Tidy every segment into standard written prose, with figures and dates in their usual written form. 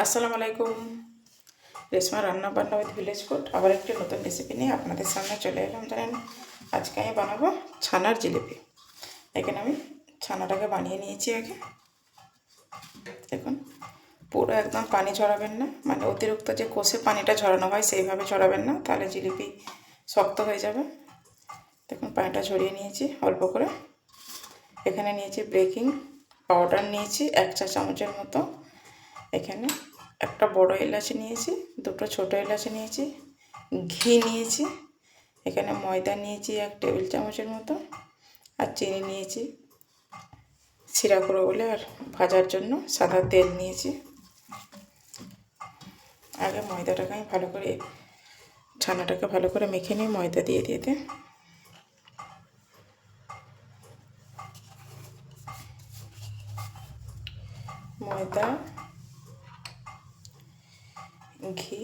আসসালামু আলাইকুম। রেশমা রান্না বান্না উইথ ভিলেজ ফুড আবার একটি নতুন রেসিপি নিয়ে আপনাদের সামনে চলে এলাম। জানেন আজকে আমি বানাবো ছানার জিলিপি। এখানে আমি ছানাটাকে বানিয়ে নিয়েছি আগে। দেখুন, পুরো একদম পানি ঝরাবেন না, মানে অতিরিক্ত যে কষে পানিটা ঝরানো হয় সেইভাবে ঝরাবেন না, তাহলে জিলিপি শক্ত হয়ে যাবে। দেখুন পানিটা ঝরিয়ে নিয়েছি অল্প করে। এখানে নিয়েছি বেকিং পাউডার, নিয়েছি 1 চা চামচের মতো। এখানে একটা বড় এলাচি নিয়েছি, দুটো ছোট এলাচি নিয়েছি, ঘি নিয়েছি, এখানে ময়দা নিয়েছি 1 টেবিল চামচের মতো, আর চিনি নিয়েছি শিরা করবো বলে, আর ভাজার জন্য সাদা তেল নিয়েছি। আগে ময়দাটাকে আমি ভালো করে, ছানাটাকে ভালো করে মেখে নিই ময়দা দিয়ে দিয়ে। ময়দা, ঘি,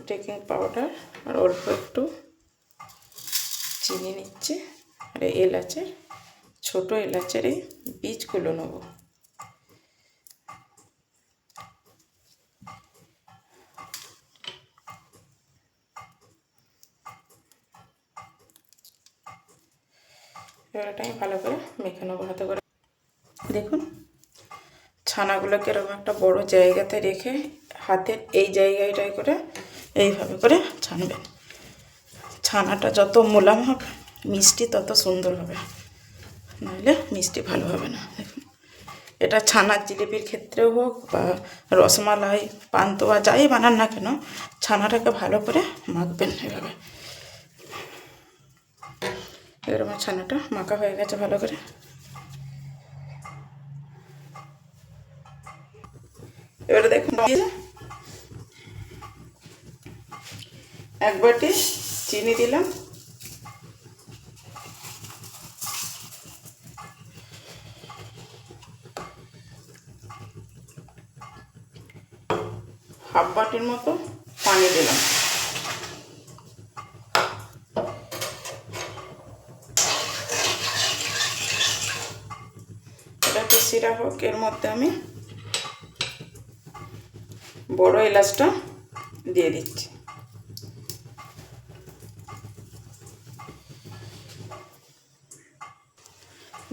বেকিং পাউডার আর অল্প একটু চিনি নিচ্ছে, আর এলাচের, ছোট এলাচের এই বীজগুলো নেব। এবার এটা আমি ভালো করে মেখে নেবো হাতে করে। দেখুন ছানাগুলোকে এরকম একটা বড় জায়গাতে রেখে হাতের এই জায়গাটায় করে এইভাবে করে ছানবেন। ছানাটা যত মোলাম হবে মিষ্টি তত সুন্দর হবে, নইলে মিষ্টি ভালো হবে না। দেখুন, এটা ছানার জিলিপির ক্ষেত্রেও হোক বা রসমালাই, পান্তুয়া যাই বানান না কেন, ছানাটাকে ভালো করে মাখবেন এভাবে। এবার আমার ছানাটা মাখা হয়ে গেছে ভালো করে। এবারে দেখুন 1 বাটি চিনি দিলাম, হাফ বাটির মতো পানি দিলাম। এটা তো শিরা হোক, এর মধ্যে আমি বড় এলাচটা দিয়ে দিচ্ছি।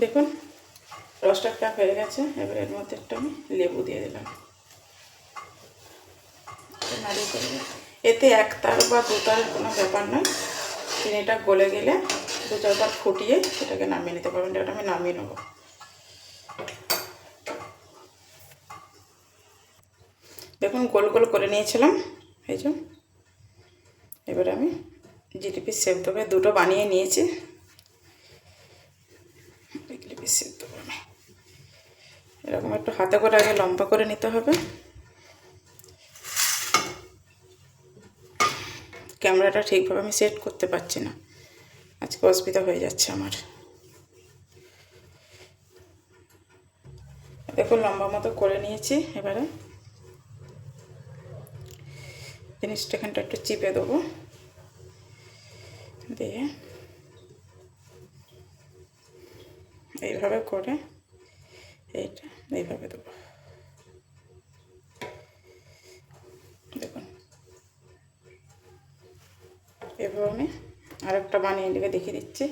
দেখুন রসটা হয়ে গেছে। এবার এর মধ্যে একটু আমি লেবু দিয়ে দিলাম, নাড়িয়ে করে। এতে 1 তার বা 2 তারের কোনো ব্যাপার নয়, চিনিটা গলে গেলে 2-4 বার ফুটিয়ে এটাকে নামিয়ে নিতে পারবেন। এটা আমি নামিয়ে নেব। দেখুন গোল গোল করে নিয়েছিলাম এই যে। এবার আমি জিলিপির শেপ দেবো, 2টো বানিয়ে নিয়েছি। জিলিপির শেপ দেবো আমি এরকম একটু হাতে করে আগে লম্বা করে নিতে হবে। ক্যামেরাটা ঠিকভাবে আমি সেট করতে পারছি না, আজকে অসুবিধা হয়ে যাচ্ছে আমার। দেখুন লম্বা মতো করে নিয়েছি। এবারে জিনিসটা এখানটা একটু চিপে দেবো, দিয়ে এইভাবে করে এইটা এইভাবে দেবো। দেখুন এভাবে আমি আরেকটা বানিয়ে দিকে দেখিয়ে দিচ্ছি।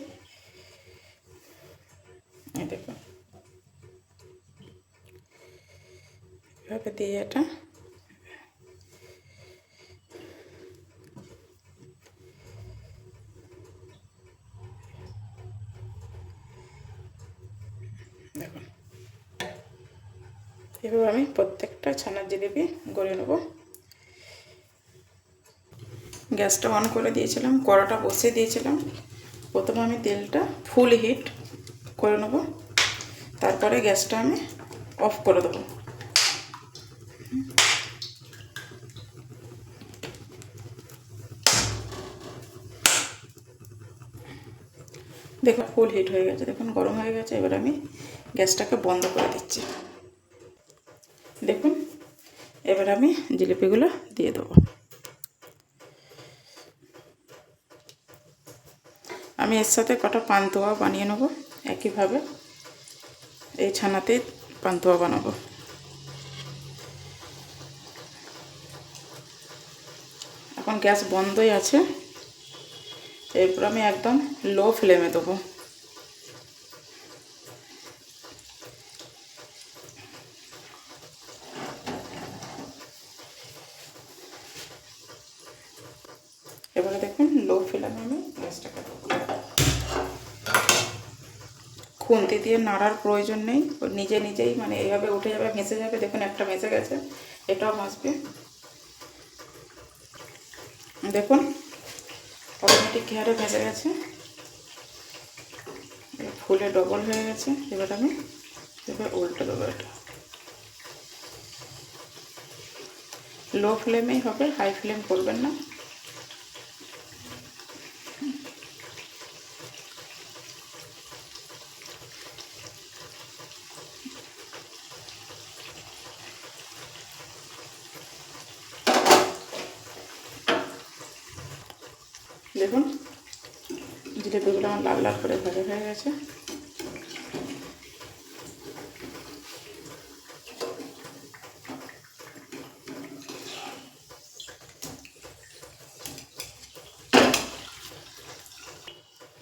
এই দেখুন এভাবে দিয়ে এটা দেখুন, এভাবে আমি প্রত্যেকটা ছানার জিলিপি গড়ে নেব। গ্যাসটা অন করে দিয়েছিলাম, কড়াটা বসিয়ে দিয়েছিলাম। প্রথমে আমি তেলটা ফুল হিট করে নেব, তারপরে গ্যাসটা আমি অফ করে দেবো। দেখুন ফুল হিট হয়ে গেছে, দেখুন গরম হয়ে গেছে। এবার আমি গ্যাসটাকে বন্ধ করে দিচ্ছি। দেখুন এবার আমি জিলিপিগুলো দিয়ে দেবো। আমি আমি এর সাথে কটা পান্তুয়া বানিয়ে নেব একইভাবে। এই ছানাতেই পান্তুয়া বানাবো। এখন গ্যাস বন্ধই আছে। এরপর আমি একদম লো ফ্লেমে দেবো। এবারে দেখুন লো ফ্লেমে আমি গ্যাসটাকে দেবো। খুন্তি দিয়ে নাড়ার প্রয়োজন নেই, নিজে নিজেই মানে এইভাবে উঠে যাবে, ভেসে যাবে। দেখুন একটা ভেসে গেছে, এটাও ভাসবে। দেখুন অটোমেটিক হারে ভেসে গেছে, ফুলে ডবল হয়ে গেছে। এবার আমি উল্টে দেবো। এটা লো ফ্লেমেই হবে, হাই ফ্লেম করবেন না। দেখুন জিলেপিগুলো আমার লাল লাল করে ভাজা হয়ে গেছে।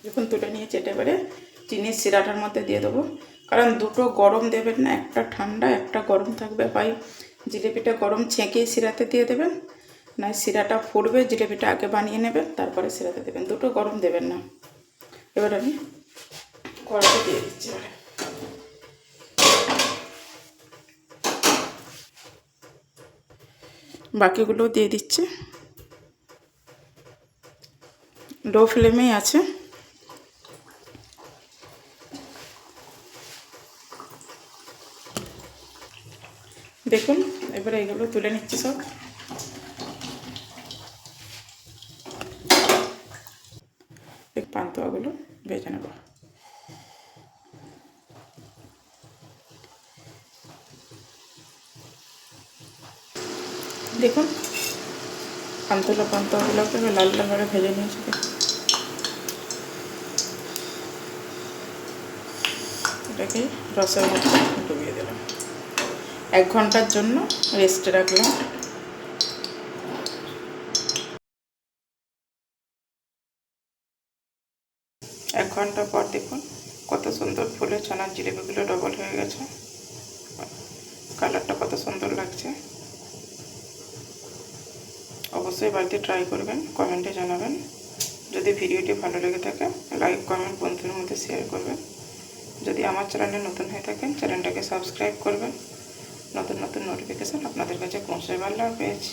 যখন তুলে নিয়ে চেটে বেড়ে চিনির শিরাটার মধ্যে দিয়ে দেবো, কারণ দুটো গরম দেবেন না, একটা ঠান্ডা একটা গরম থাকবে। হয় জিলিপিটা গরম ছেঁকেই শিরাতে দিয়ে দেবেন, নয় শিরাটা ফুটবে, জিলিপিটা আগে বানিয়ে নেবেন তারপরে শিরাতে দেবেন, দুটো গরম দেবেন না। এবার আমি কড়াইতে দিয়ে দিচ্ছি। বাকিগুলো দিয়ে দিচ্ছি, লো ফ্লেমেই আছে। দেখুন এবারে এগুলো তুলে নিচ্ছি সব। পান্তুয়াগুলো ভেজে নেব। দেখুন পান্তুয়াগুলোকে লাল লাল করে ভেজে নিয়েছি। এটাকে রসের মধ্যে ডুবিয়ে দিলাম, 1 ঘন্টার জন্য রেস্টে রাখলাম। 1 ঘন্টা পর দেখুন কত সুন্দর ফুলে ছানার জিলিপিগুলো ডবল হয়ে গেছে, কালারটা কত সুন্দর লাগছে। অবশ্যই বাড়িতে ট্রাই করবেন, কমেন্টে জানাবেন। যদি ভিডিওটি ভালো লেগে থাকে লাইক কমেন্ট বন্ধুদের মধ্যে শেয়ার করবেন। যদি আমার চ্যানেলে নতুন হয়ে থাকেন চ্যানেলটাকে সাবস্ক্রাইব করবেন, নতুন নতুন নোটিফিকেশান আপনাদের কাছে পৌঁছাবার পেয়েছি।